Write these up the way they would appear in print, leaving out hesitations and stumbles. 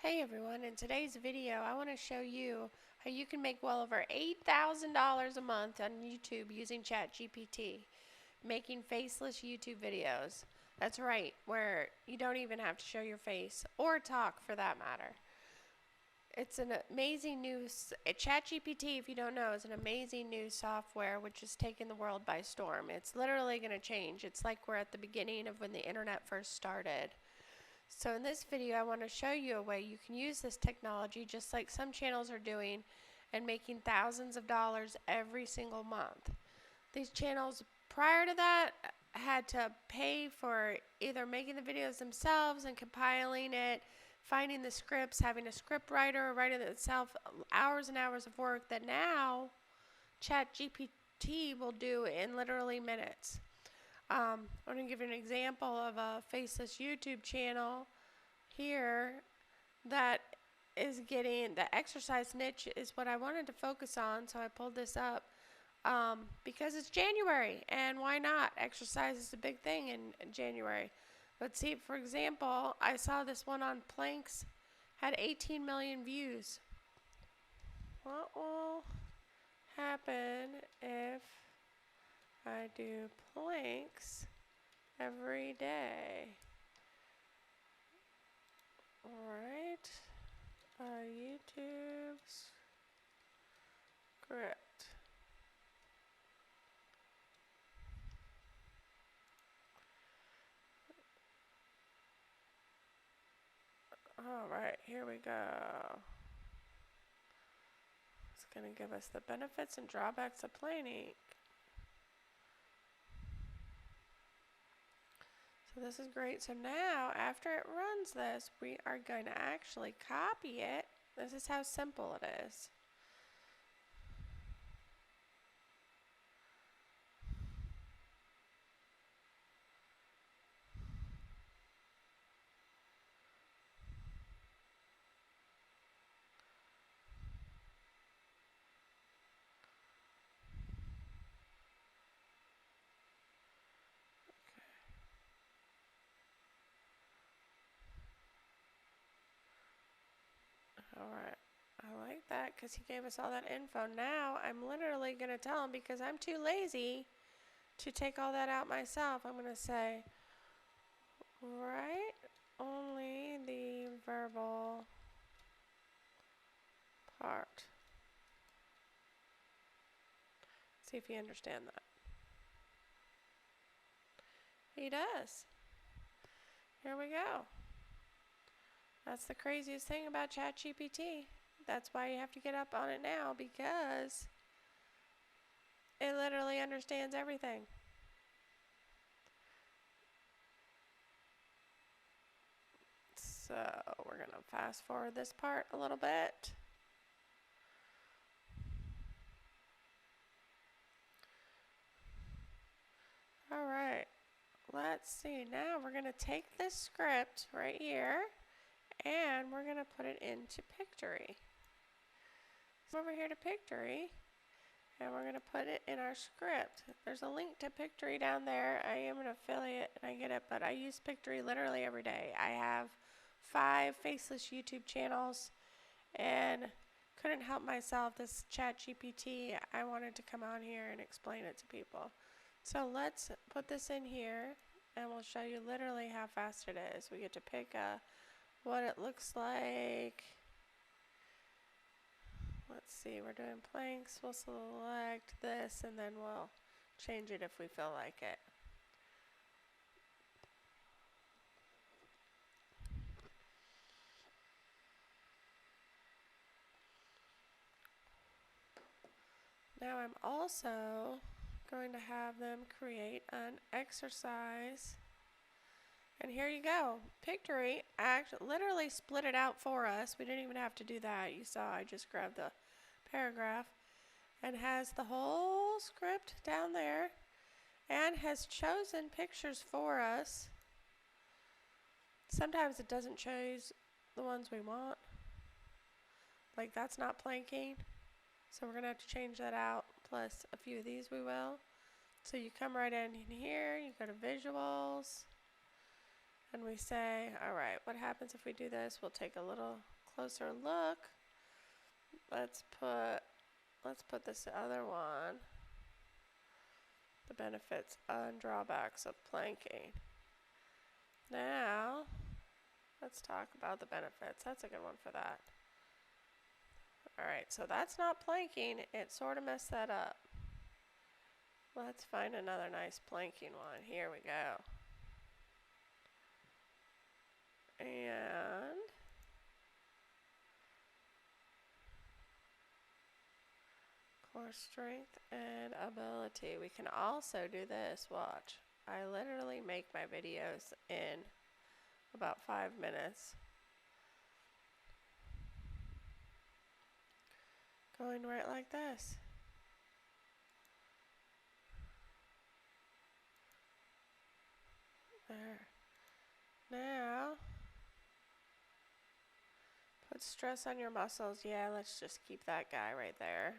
Hey everyone, in today's video I want to show you how you can make well over $8,000 a month on YouTube using Chatgpt, making faceless YouTube videos. That's right, where you don't even have to show your face or talk for that matter. It's an amazing new Chatgpt, if you don't know, is an amazing new software which has taken the world by storm. It's literally going to change. It's like we're at the beginning of when the internet first started. So in this video I want to show you a way you can use this technology just like some channels are doing and making thousands of dollars every single month. These channels prior to that had to pay for either making the videos themselves and compiling it, finding the scripts, having a script writer or writing it itself, hours and hours of work that now ChatGPT will do in literally minutes. I'm going to give you an example of a faceless YouTube channel here that is getting the exercise niche is what I wanted to focus on, so I pulled this up because it's January, and why not? Exercise is a big thing in January. Let's see, for example, I saw this one on planks had 18 million views. What will happen if I do planks every day? Alright, YouTube's script. Alright, here we go. It's going to give us the benefits and drawbacks of planning. So this is great. So now, after it runs this, we are going to actually copy it. This is how simple it is. Alright, I like that because he gave us all that info. Now I'm literally going to tell him, because I'm too lazy to take all that out myself, I'm going to say, write only the verbal part. See if you understand that. He does. Here we go. That's the craziest thing about ChatGPT. That's why you have to get up on it now, because it literally understands everything. So we're going to fast forward this part a little bit. Alright, let's see. Now we're going to take this script right here and we're going to put it into Pictory. So over here to Pictory, and we're going to put it in our script. There's a link to Pictory down there. I am an affiliate and I get it, but I use Pictory literally every day. I have 5 faceless YouTube channels and couldn't help myself. This ChatGPT, I wanted to come on here and explain it to people. So let's put this in here and we'll show you literally how fast it is. We get to pick what it looks like. Let's see, we're doing planks. We'll select this and then we'll change it if we feel like it. Now I'm also going to have them create an exercise. And here you go. Pictory actually literally split it out for us. We didn't even have to do that. You saw I just grabbed the paragraph and has the whole script down there and has chosen pictures for us. Sometimes it doesn't choose the ones we want. Like that's not planking. So we're going to have to change that out. Plus a few of these we will. So you come right in here, you go to visuals, and we say, all right, what happens if we do this? We'll take a little closer look. Let's put this other one, the benefits and drawbacks of planking. Now, let's talk about the benefits. That's a good one for that. All right, so that's not planking. It sort of messed that up. Let's find another nice planking one. Here we go. And core strength and ability. We can also do this. Watch. I literally make my videos in about 5 minutes. Going right like this. There. Now, put stress on your muscles. Yeah, let's just keep that guy right there.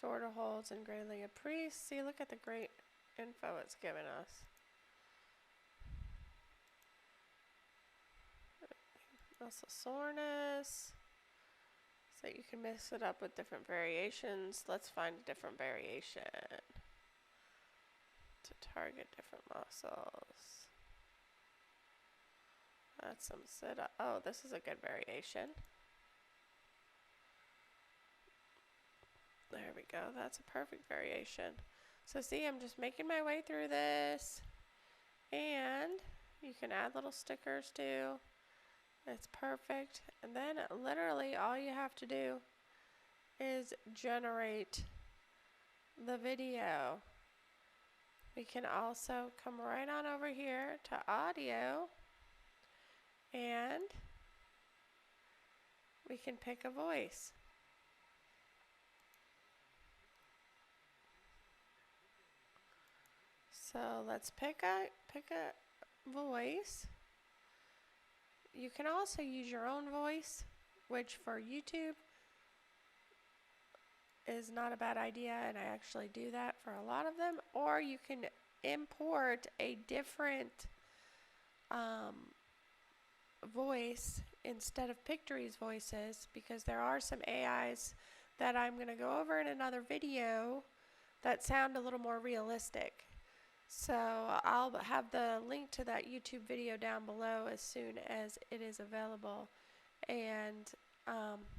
Shorter holds and greatly increased. See, look at the great info it's given us. Muscle soreness. So you can mix it up with different variations. Let's find a different variation to target different muscles. That's some sit-up. Oh, this is a good variation. There we go. That's a perfect variation. So see, I'm just making my way through this. And you can add little stickers too. It's perfect. And then literally all you have to do is generate the video. We can also come right on over here to audio, and we can pick a voice. So let's pick a voice. You can also use your own voice, which for YouTube is not a bad idea, and I actually do that for a lot of them. Or you can import a different voice instead of Pictory's voices, because there are some AIs that I'm going to go over in another video that sound a little more realistic. So I'll have the link to that YouTube video down below as soon as it is available. And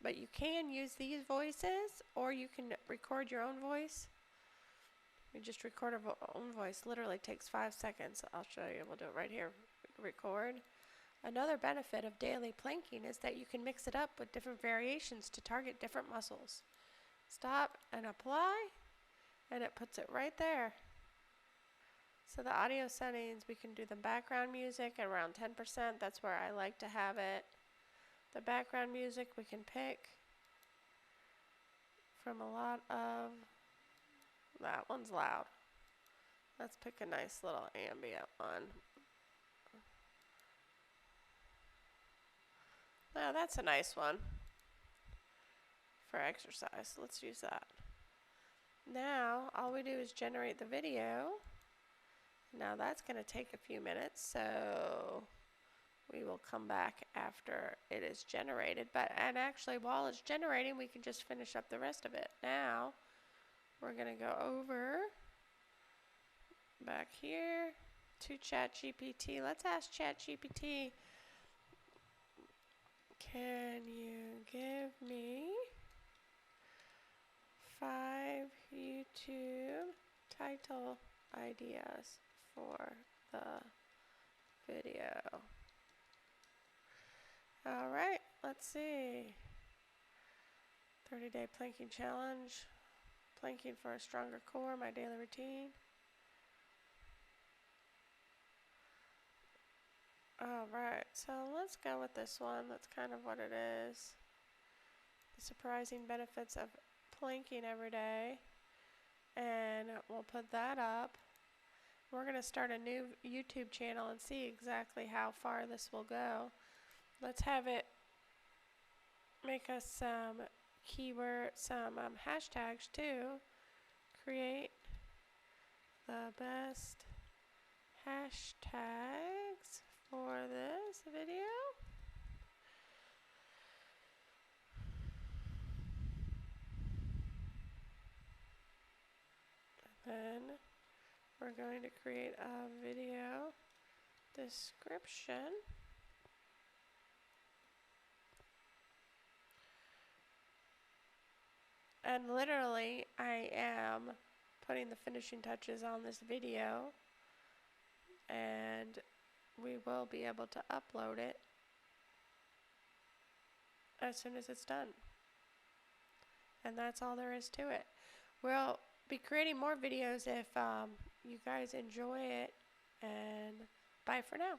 but you can use these voices, or you can record your own voice. You just record our own voice. Literally takes 5 seconds. I'll show you. We'll do it right here. Record. Another benefit of daily planking is that you can mix it up with different variations to target different muscles. Stop and apply, and it puts it right there. So the audio settings, we can do the background music at around 10%. That's where I like to have it. The background music we can pick from a lot of, that one's loud. Let's pick a nice little ambient one. Now that's a nice one for exercise. Let's use that. Now all we do is generate the video. Now that's going to take a few minutes, so we will come back after it is generated. And actually, while it's generating, we can just finish up the rest of it. Now we're going to go over back here to Chatgpt. Let's ask Chatgpt, can you give me 5 YouTube title ideas for the video? Alright, let's see. 30-day planking challenge. Planking for a stronger core, my daily routine. Alright, so let's go with this one. That's kind of what it is. The surprising benefits of planking every day. And we'll put that up. We're going to start a new YouTube channel and see exactly how far this will go. Let's have it make us some hashtags too. Create the best hashtags for this video. Then we're going to create a video description. And literally, I am putting the finishing touches on this video, and we will be able to upload it as soon as it's done. And that's all there is to it. We'll be creating more videos if you guys enjoy it, and bye for now.